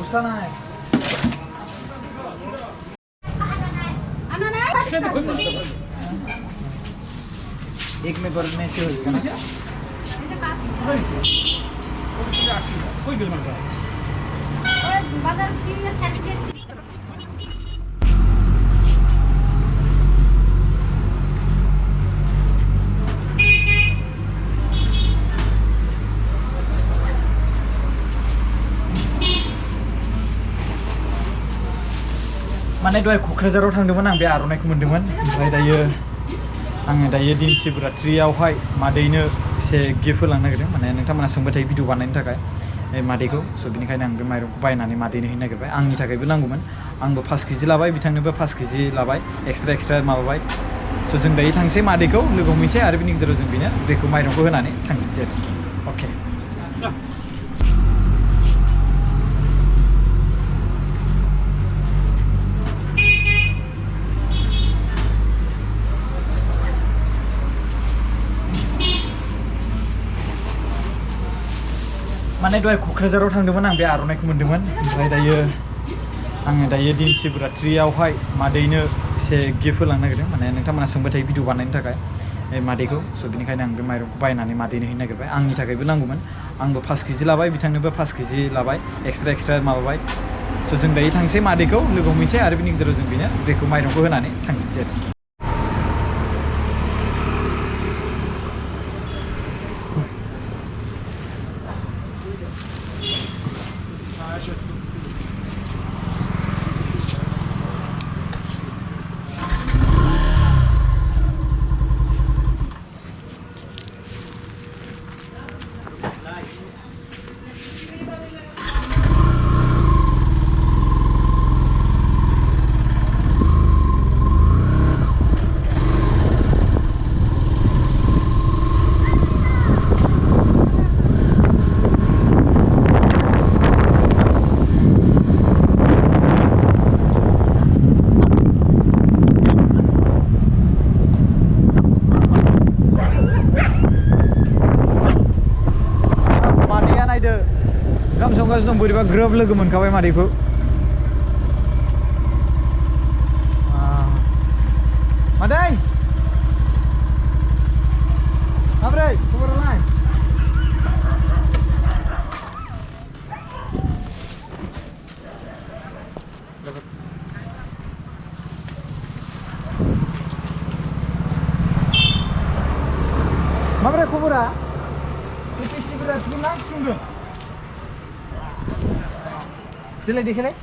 उसका ना है एक में भरने से हो जाएगा कोई बिल मत बाजार की सर्टिफिकेट माने दहाय क'क्राझाराव थांदोंमोन आं बे आर'नाइखौ मोन्दोंमोन ओमफ्राय आङो दायो दिन शिवरात्रियावहाय मादैनो एसे गिफ्ट होलांनो नागिरदों माने नोंथांमोना सोंबाय थायो भिडिअ बानायनो थाखाय मादैखौ स' बिनिखायनो आं बे माइरंखौ बायनानै मादैनो होनो नागिरबाय आंनि थाखायबो नांगौमोन आंबो 5 केजि लाबाय बिथांनोबो 5 केजि लाबाय एक्सट्रा माबाबाय स' जों दायो थांसै मादैखौ लोगो हमहैसै आरो बिनि गेजेराव जों बेनो बेखौ माइरंखौ होनानै थांफिनसै अके माने दहाय क'क्राझाराव थांदोंमोन आं बे आर'नाइखौ मोन्दोंमोन ओमफ्राय आङो दायो दिन शिवरात्रियावहाय मादैनो एसे गिफ्ट होलांनो नागिरदों माने नोंथांमोना सोंबाय थायो भिडिअ बानायनो थाखाय मादैखौ स' बिनिखायनो आं बे माइरंखौ बायनानै मादैनो होनो नागिरबाय आंनि थाखायबो नांगौमोन आंबो 5 केजि लाबाय बिथांनोबो 5 केजि लाबाय एक्सट्रा माबाबाय स' जों दायो थांसै मादैखौ लोगो हमहैसै आरो बिनि गेजेराव जों बेनो बेखौ माइरंखौ होनानै थांफिनसै संगासिनो दं बोरैबा ग्रोब लोगो मोनखाबाय मादैखौ मादै माब्रै खबरालाय माब्रै खबरा टेक्सिफोरा थिगैना सुंदों दिलाय देखायलाय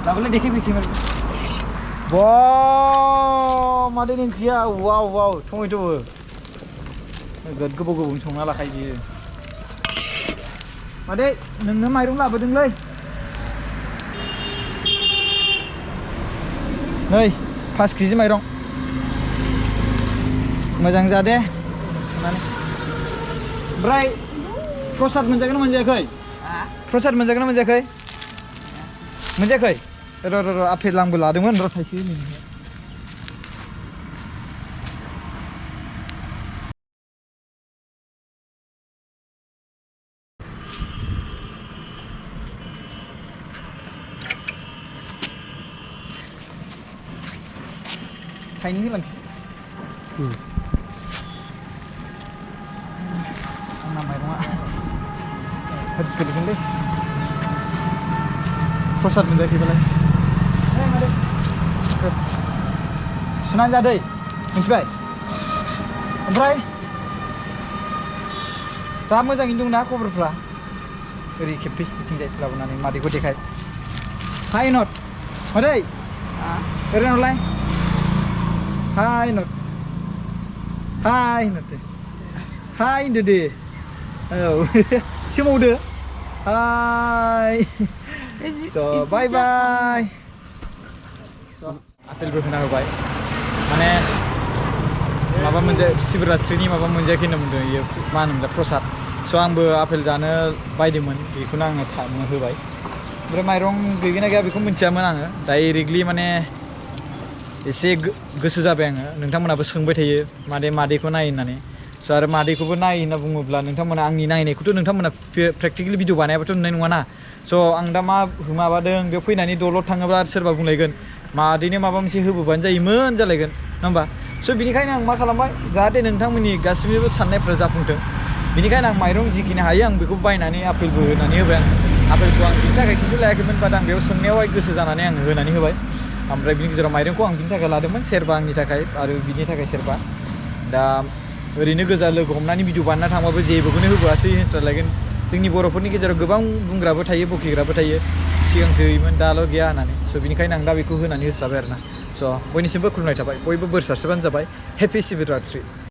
लाबोलाय देखायफैसै बा मादैनि ओंख्रिया वाव टमेट'बो नोगोद गोबाव संना लाखायो बियो मादै नोंनो माइरं लाबोदोंलै नै 5 केजि माइरं मोजां जा दे ओमफ्राय प्रसाद मोनजागोन ना मोनजायाखै प्रसाद मोनजागोन ना मोनजायाखै मोनजायाखै र' आफेल आंबो लादोंमोन र' थाइसे थाइनै होलांसै आंना माइरङा गोलैगोनलै प्रसाद मोनजायाखैबालाय सुनानै जा दै मिथिबाय ओमफ्राय दा मोजाङैनो दंना खबरफ्रा ओरै खेबफै बिथिंजाय लाबोनानै मादैखौ देखाय हाय नट मादै ओरै नटलाय हाय नट हाय होनदो दे औ सोमावदो हाय स' बाय आपेलबो होना होबाय माने माबा मोनसे शिवरात्रिनि माबा मोनजायाखै होनना बुंदों इयो मा होनोमोनलाय प्रसाद स' आंबो आपेल जानो बायदोंमोन बेखौनो आङो होबाय ओमफ्राय माइरं गैगोन ना गैया बेखौ मिथियामोन आङो डाइरेक्टलि माने एसे गोसो जाबाय आङो नोंथांमोनाबो सोंबाय थायो मादैखौ नाय होननानै स' आरो मादैखौबो नाय होनना बुङोब्ला नोंथांमोना आंनि नायनायखौथ' नोंथांमोना प्रेक्टिकेलि भिडिअ बानायाबाथ' नुनाय नङाना स' आं दा मा माबादों बेयाव फैनानै दलद थाङोब्ला सोरबा बुंलायगोन मादैनो माबा मोनसे होबोबानो जायोमोन जालायगोन नङा होमबा स' बिनिखायनो आं मा खालामबाय जाहाथे नोंथांमोननि गासिबो साननायफ्रा जाफुंथों बिनिखायनो आं माइरं जिखिनि हायो आं बेखौ बायनानै आपेलबो होनानै होबाय आं आपेलखौ आं बिनि थाखाय खिन्थु लायाखैमोन बाट आं बेयाव सोंनायावहाय गोसो जानानै आं होनानै होबाय ओमफ्राय बिनि गेजेराव माइरंखौ आं बिनि थाखाय लादोंमोन सेरबा आंनि थाखाय आरो बिनि थाखाय सेरबा दा ओरैनो गोजा लोगो हमनानै भिडिअ बानायना थांबाबो जेबोखौनो होबोआसै होनस्रालायगोन जोंनि बर'फोरनि गेजेराव गोबां बुंग्राबो थायो बखिग्राबो थायो सिगांसो होयोमोन दाल' गैया होननानै स' बिनिखायनो आं दा बेखौ होनानै होस्राबाय आरोना स' बयनिसिमबो खुलुमनाय थाबाय बयबो बोर सारस्रिबानो जाबाय हेपि शिवरात्रि